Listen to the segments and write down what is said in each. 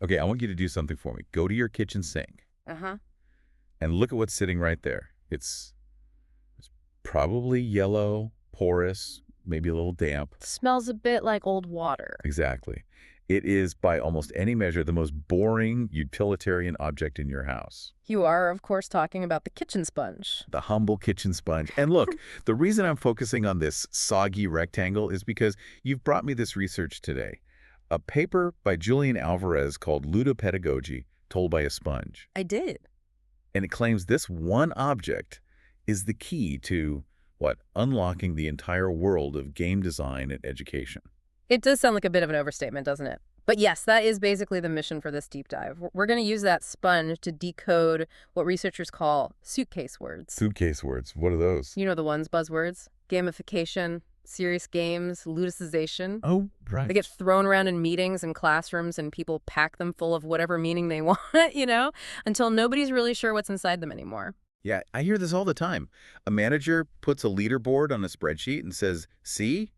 Okay, I want you to do something for me. Go to your kitchen sink Uh-huh. and look at what's sitting right there. It's probably yellow, porous, maybe a little damp. Smells a bit like old water. Exactly. It is, by almost any measure, the most boring utilitarian object in your house. You are, of course, talking about the kitchen sponge. The humble kitchen sponge. And look, the reason I'm focusing on this soggy rectangle is because you've brought me this research today. A paper by Quentin Alvarez called Ludopedagogy, Told by a Sponge. I did. And it claims this one object is the key to, unlocking the entire world of game design and education. It does sound like a bit of an overstatement, doesn't it? But yes, that is basically the mission for this deep dive. We're going to use that sponge to decode what researchers call suitcase words. Suitcase words, what are those? You know the ones, buzzwords. Gamification, serious games, ludicization. Oh, right. They get thrown around in meetings and classrooms, and people pack them full of whatever meaning they want, until nobody's really sure what's inside them anymore. Yeah, I hear this all the time. A manager puts a leaderboard on a spreadsheet and says, see,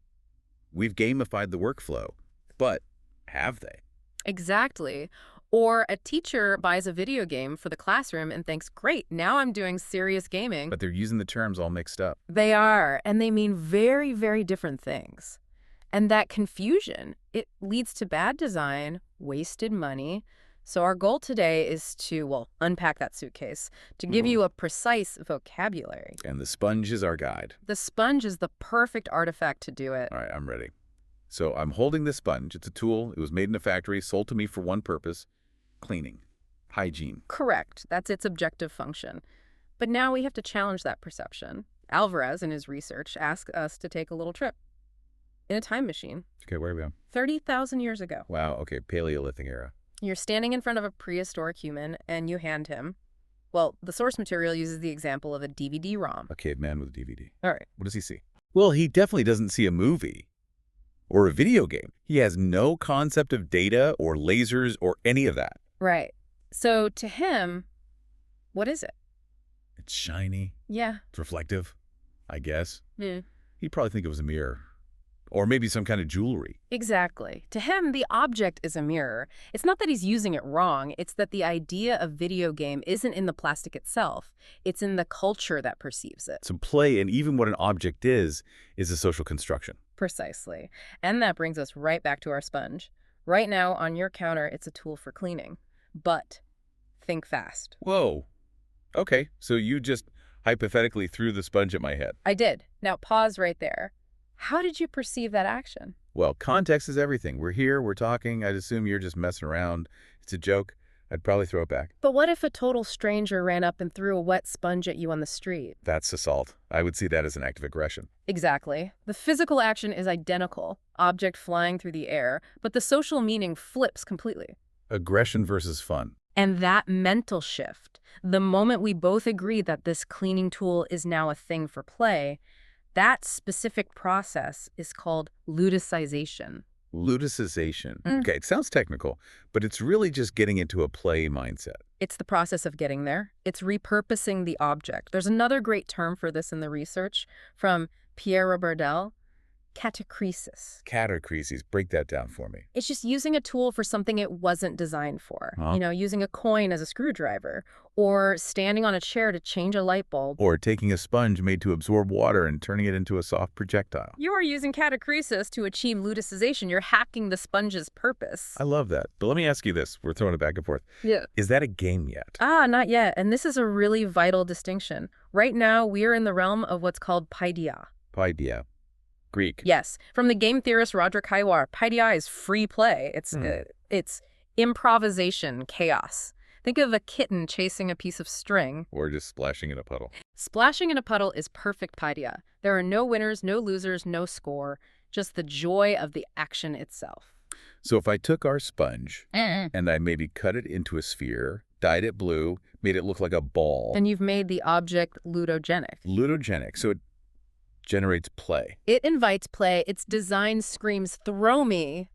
we've gamified the workflow. But have they? Exactly. Or a teacher buys a video game for the classroom and thinks, great, now I'm doing serious gaming. But they're using the terms all mixed up. They are, and they mean very, very different things. And that confusion, it leads to bad design, wasted money. So our goal today is to, unpack that suitcase, to give you a precise vocabulary. And the sponge is our guide. The sponge is the perfect artifact to do it. All right, I'm ready. So I'm holding this sponge. It's a tool. It was made in a factory, sold to me for one purpose: cleaning, hygiene. Correct. That's its objective function. But now we have to challenge that perception. Alvarez, in his research, asked us to take a little trip in a time machine. Okay, where are we on? 30,000 years ago. Wow, okay, Paleolithic era. You're standing in front of a prehistoric human, and you hand him, the source material uses the example of a DVD-ROM. A caveman with a DVD. All right. What does he see? Well, he definitely doesn't see a movie or a video game. He has no concept of data or lasers or any of that. Right. So to him, what is it? It's shiny. Yeah. It's reflective, I guess. Yeah. He'd probably think it was a mirror. Or maybe some kind of jewelry. Exactly. To him, the object is a mirror. It's not that he's using it wrong. It's that the idea of video game isn't in the plastic itself. It's in the culture that perceives it. So play, and even what an object is a social construction. Precisely. And that brings us right back to our sponge. Right now, on your counter, it's a tool for cleaning. But think fast. Whoa. Okay, so you just hypothetically threw the sponge at my head. I did. Now pause right there. How did you perceive that action? Well, context is everything. We're here, we're talking. I'd assume you're just messing around. It's a joke. I'd probably throw it back. But what if a total stranger ran up and threw a wet sponge at you on the street? That's assault. I would see that as an act of aggression. Exactly. The physical action is identical, object flying through the air, but the social meaning flips completely. Aggression versus fun. And that mental shift, the moment we both agree that this cleaning tool is now a thing for play, that specific process is called ludicization. Ludicization. Okay, it sounds technical, but it's really just getting into a play mindset. It's the process of getting there. It's repurposing the object. There's another great term for this in the research from Pierre Bardel, catachresis. Catachresis. Break that down for me. It's just using a tool for something it wasn't designed for. Huh? Using a coin as a screwdriver, or standing on a chair to change a light bulb. Or taking a sponge made to absorb water and turning it into a soft projectile. You are using catachresis to achieve ludicization. You're hacking the sponge's purpose. I love that. But let me ask you this. We're throwing it back and forth. Yeah. Is that a game yet? Not yet. And this is a really vital distinction. Right now, we are in the realm of what's called paidia. Paidia. Greek. Yes. From the game theorist Roderick Highwar, paidia is free play. It's improvisation, chaos. Think of a kitten chasing a piece of string. Or just splashing in a puddle. Splashing in a puddle is perfect paidia. There are no winners, no losers, no score, just the joy of the action itself. So if I took our sponge and I maybe cut it into a sphere, dyed it blue, made it look like a ball. Then you've made the object ludogenic. Ludogenic. So it generates play. It invites play. Its design screams, throw me.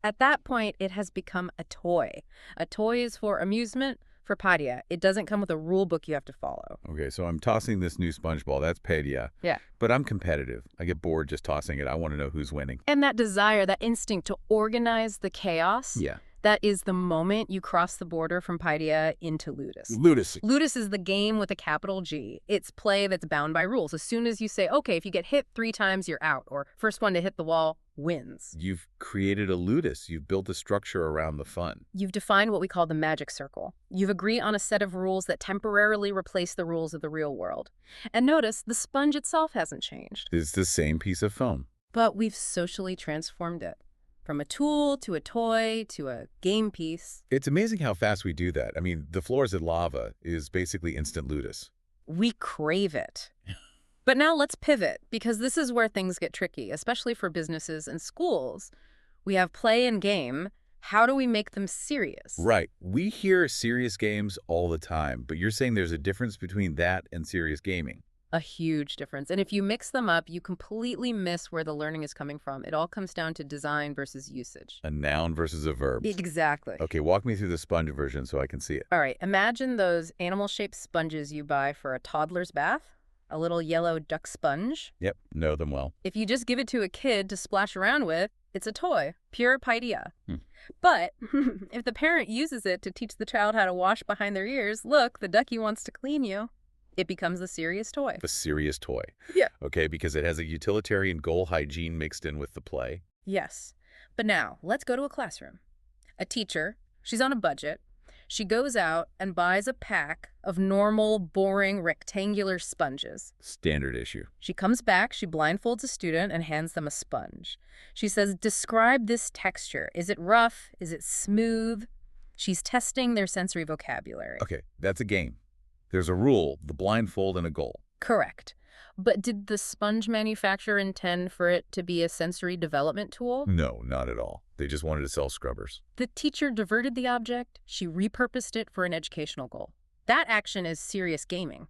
At that point, it has become a toy. A toy is for amusement, for paidia. It doesn't come with a rule book you have to follow. Okay, so I'm tossing this new sponge ball. That's paidia. Yeah. But I'm competitive. I get bored just tossing it. I want to know who's winning. And that desire, that instinct to organize the chaos, Yeah. That is the moment you cross the border from paidia into ludus. Ludus. Ludus is the game with a capital G. It's play that's bound by rules. As soon as you say, okay, if you get hit 3 times, you're out, or first one to hit the wall wins. You've created a ludus. You've built a structure around the fun. You've defined what we call the magic circle. You've agreed on a set of rules that temporarily replace the rules of the real world. And notice, the sponge itself hasn't changed. It's the same piece of foam. But we've socially transformed it. From a tool to a toy to a game piece. It's amazing how fast we do that. I mean, the floors at Lava is basically instant ludus. We crave it. But now let's pivot, because this is where things get tricky, especially for businesses and schools. We have play and game. How do we make them serious? Right. We hear serious games all the time, but you're saying there's a difference between that and serious gaming. A huge difference. And if you mix them up, you completely miss where the learning is coming from. It all comes down to design versus usage. A noun versus a verb. Exactly. Okay, walk me through the sponge version so I can see it. All right, imagine those animal-shaped sponges you buy for a toddler's bath. A little yellow duck sponge. Yep, know them well. If you just give it to a kid to splash around with, it's a toy, pure paidia. But if the parent uses it to teach the child how to wash behind their ears, look, the ducky wants to clean you. It becomes a serious toy. A serious toy. Yeah. Okay, because it has a utilitarian goal hygiene mixed in with the play. Yes. But now, let's go to a classroom. A teacher, she's on a budget. She goes out and buys a pack of normal, boring, rectangular sponges. Standard issue. She comes back, she blindfolds a student and hands them a sponge. She says, describe this texture. Is it rough? Is it smooth? She's testing their sensory vocabulary. Okay, that's a game. There's a rule, the blindfold, and a goal. Correct. But did the sponge manufacturer intend for it to be a sensory development tool? No, not at all. They just wanted to sell scrubbers. The teacher diverted the object. She repurposed it for an educational goal. That action is serious gaming.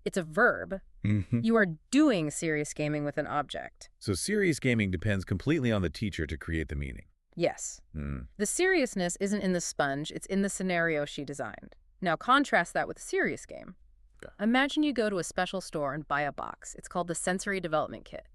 It's a verb. You are doing serious gaming with an object. So serious gaming depends completely on the teacher to create the meaning. Yes. The seriousness isn't in the sponge, it's in the scenario she designed. Now contrast that with a serious game. Okay. Imagine you go to a special store and buy a box. It's called the Sensory Development Kit.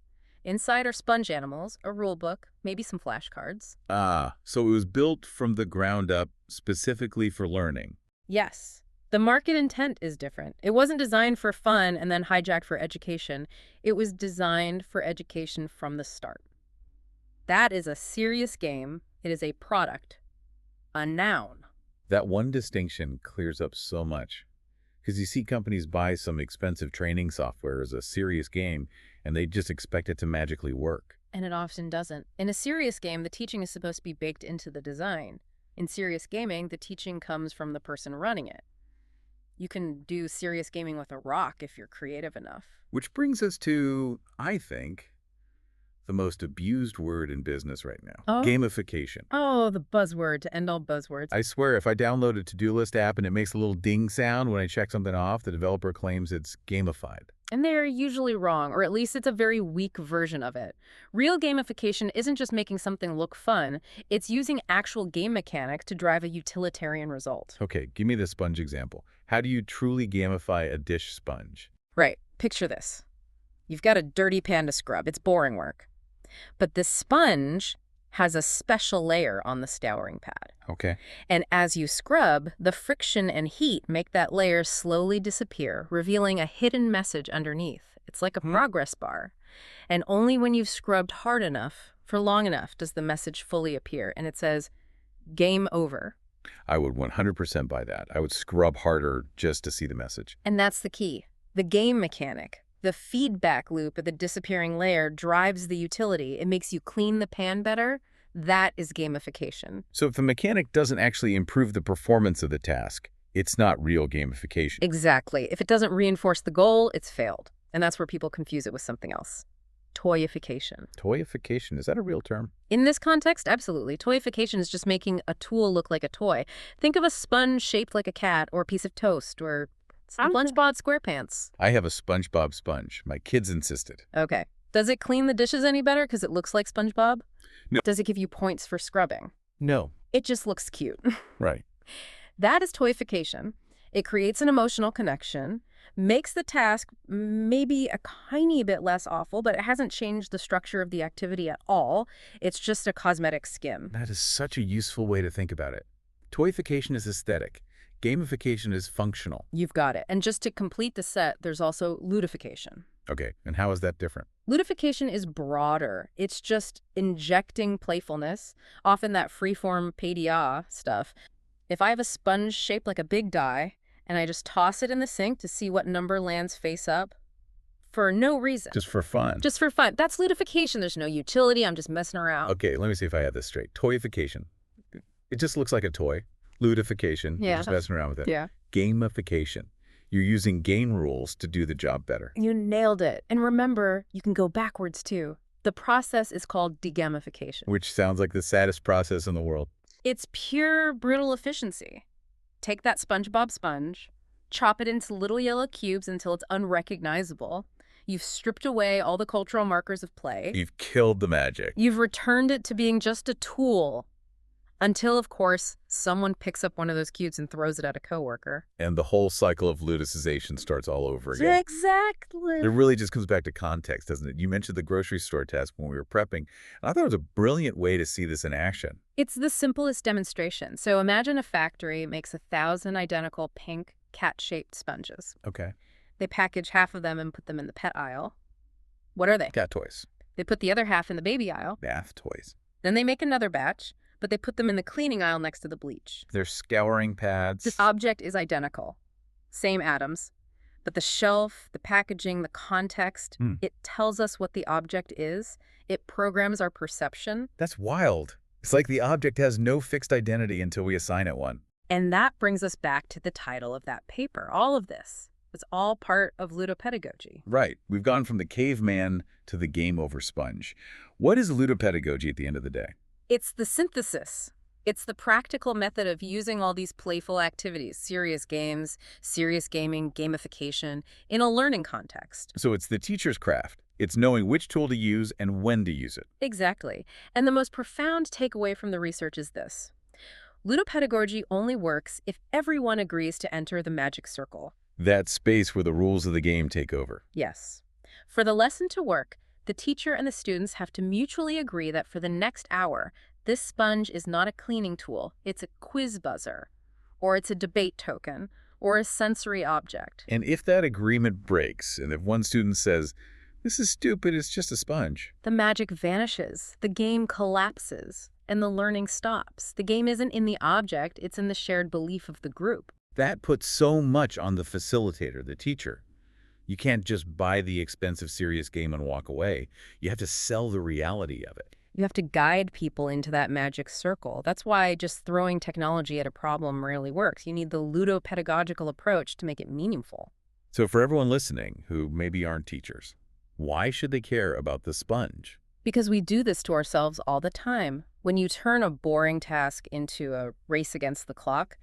Inside are sponge animals, a rule book, maybe some flashcards. Ah, so it was built from the ground up specifically for learning. Yes. The market intent is different. It wasn't designed for fun and then hijacked for education. It was designed for education from the start. That is a serious game. It is a product, a noun. That one distinction clears up so much. Because you see companies buy some expensive training software as a serious game, and they just expect it to magically work. And it often doesn't. In a serious game, the teaching is supposed to be baked into the design. In serious gaming, the teaching comes from the person running it. You can do serious gaming with a rock if you're creative enough. Which brings us to, I think, the most abused word in business right now. Oh? Gamification. Oh, the buzzword to end all buzzwords. I swear, if I download a to-do list app and it makes a little ding sound when I check something off, the developer claims it's gamified. And they're usually wrong, or at least it's a very weak version of it. Real gamification isn't just making something look fun. It's using actual game mechanics to drive a utilitarian result. Okay, give me the sponge example. How do you truly gamify a dish sponge? Right. Picture this. You've got a dirty pan to scrub. It's boring work. But this sponge has a special layer on the scouring pad. Okay. And as you scrub, the friction and heat make that layer slowly disappear, revealing a hidden message underneath. It's like a progress bar. And only when you've scrubbed hard enough, for long enough, does the message fully appear. And it says, game over. I would 100% buy that. I would scrub harder just to see the message. And that's the key. The game mechanic. The feedback loop of the disappearing layer drives the utility. It makes you clean the pan better. That is gamification. So if the mechanic doesn't actually improve the performance of the task, it's not real gamification. Exactly. If it doesn't reinforce the goal, it's failed. And that's where people confuse it with something else. Toyification. Toyification, is that a real term? In this context, absolutely. Toyification is just making a tool look like a toy. Think of a sponge shaped like a cat or a piece of toast or SpongeBob SquarePants. I have a SpongeBob sponge. My kids insisted. Okay. Does it clean the dishes any better because it looks like SpongeBob? No. Does it give you points for scrubbing? No. It just looks cute. Right. That is toyification. It creates an emotional connection. Makes the task maybe a tiny bit less awful, but it hasn't changed the structure of the activity at all. It's just a cosmetic skim. That is such a useful way to think about it. Toyification is aesthetic. Gamification is functional. You've got it. And just to complete the set, there's also ludification. Okay, and how is that different? Ludification is broader. It's just injecting playfulness, often that freeform paidia stuff. If I have a sponge shaped like a big die, and I just toss it in the sink to see what number lands face up, for no reason. Just for fun. Just for fun. That's ludification. There's no utility. I'm just messing around. Okay, let me see if I have this straight. Toyification. It just looks like a toy. Ludification. Yeah. You're just messing around with it. Yeah. Gamification. You're using game rules to do the job better. You nailed it. And remember, you can go backwards too. The process is called degamification. Which sounds like the saddest process in the world. It's pure, brutal efficiency. Take that SpongeBob sponge, chop it into little yellow cubes until it's unrecognizable. You've stripped away all the cultural markers of play. You've killed the magic. You've returned it to being just a tool. Until, of course, someone picks up one of those cubes and throws it at a coworker. And the whole cycle of ludicization starts all over again. Exactly. It really just comes back to context, doesn't it? You mentioned the grocery store task when we were prepping, and I thought it was a brilliant way to see this in action. It's the simplest demonstration. So imagine a factory makes 1,000 identical pink cat-shaped sponges. Okay. They package half of them and put them in the pet aisle. What are they? Cat toys. They put the other half in the baby aisle. Bath toys. Then they make another batch, but they put them in the cleaning aisle next to the bleach. They're scouring pads. This object is identical. Same atoms. But the shelf, the packaging, the context, it tells us what the object is. It programs our perception. That's wild. It's like the object has no fixed identity until we assign it one. And that brings us back to the title of that paper. All of this is all part of ludopedagogy. Right. We've gone from the caveman to the game over sponge. What is ludopedagogy at the end of the day? It's the synthesis. It's the practical method of using all these playful activities, serious games, serious gaming, gamification, in a learning context. So it's the teacher's craft. It's knowing which tool to use and when to use it. Exactly. And the most profound takeaway from the research is this. Ludopedagogy only works if everyone agrees to enter the magic circle. That space where the rules of the game take over. Yes. For the lesson to work, the teacher and the students have to mutually agree that for the next hour, this sponge is not a cleaning tool, it's a quiz buzzer, or it's a debate token, or a sensory object. And if that agreement breaks, and if one student says, "This is stupid, it's just a sponge," the magic vanishes, the game collapses, and the learning stops. The game isn't in the object, it's in the shared belief of the group. that puts so much on the facilitator, the teacher. You can't just buy the expensive serious game and walk away. You have to sell the reality of it. You have to guide people into that magic circle. That's why just throwing technology at a problem rarely works. You need the ludopedagogical approach to make it meaningful. So for everyone listening who maybe aren't teachers, why should they care about the sponge? Because we do this to ourselves all the time. When you turn a boring task into a race against the clock,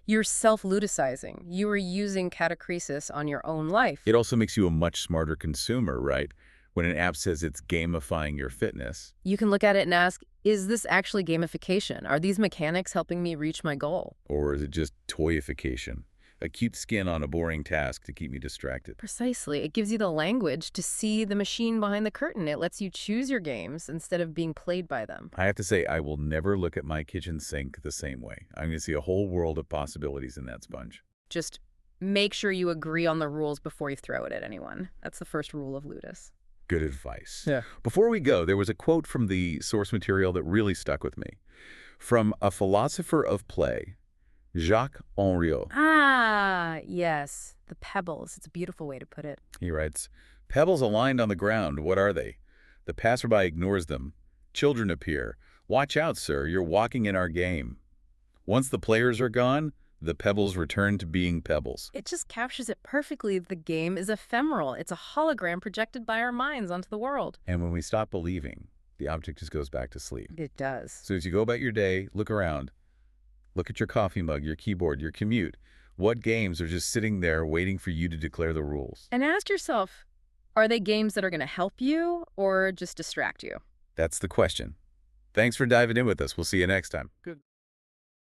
you're self-ludicizing. You are using catachresis on your own life. It also makes you a much smarter consumer, right? When an app says it's gamifying your fitness. You can look at it and ask, is this actually gamification? Are these mechanics helping me reach my goal? Or is it just toyification? A cute skin on a boring task to keep me distracted. Precisely. It gives you the language to see the machine behind the curtain. It lets you choose your games instead of being played by them. I have to say, I will never look at my kitchen sink the same way. I'm going to see a whole world of possibilities in that sponge. Just make sure you agree on the rules before you throw it at anyone. That's the first rule of Ludus. Good advice. Yeah. Before we go, there was a quote from the source material that really stuck with me. From a philosopher of play, Jacques Henriot. Ah, yes. The pebbles. It's a beautiful way to put it. He writes, "Pebbles aligned on the ground, what are they? The passerby ignores them. Children appear. Watch out, sir, you're walking in our game. Once the players are gone, the pebbles return to being pebbles." It just captures it perfectly. The game is ephemeral. It's a hologram projected by our minds onto the world. And when we stop believing, the object just goes back to sleep. It does. So as you go about your day, look around. Look at your coffee mug, your keyboard, your commute. What games are just sitting there waiting for you to declare the rules? And ask yourself, are they games that are going to help you or just distract you? That's the question. Thanks for diving in with us. We'll see you next time. Good.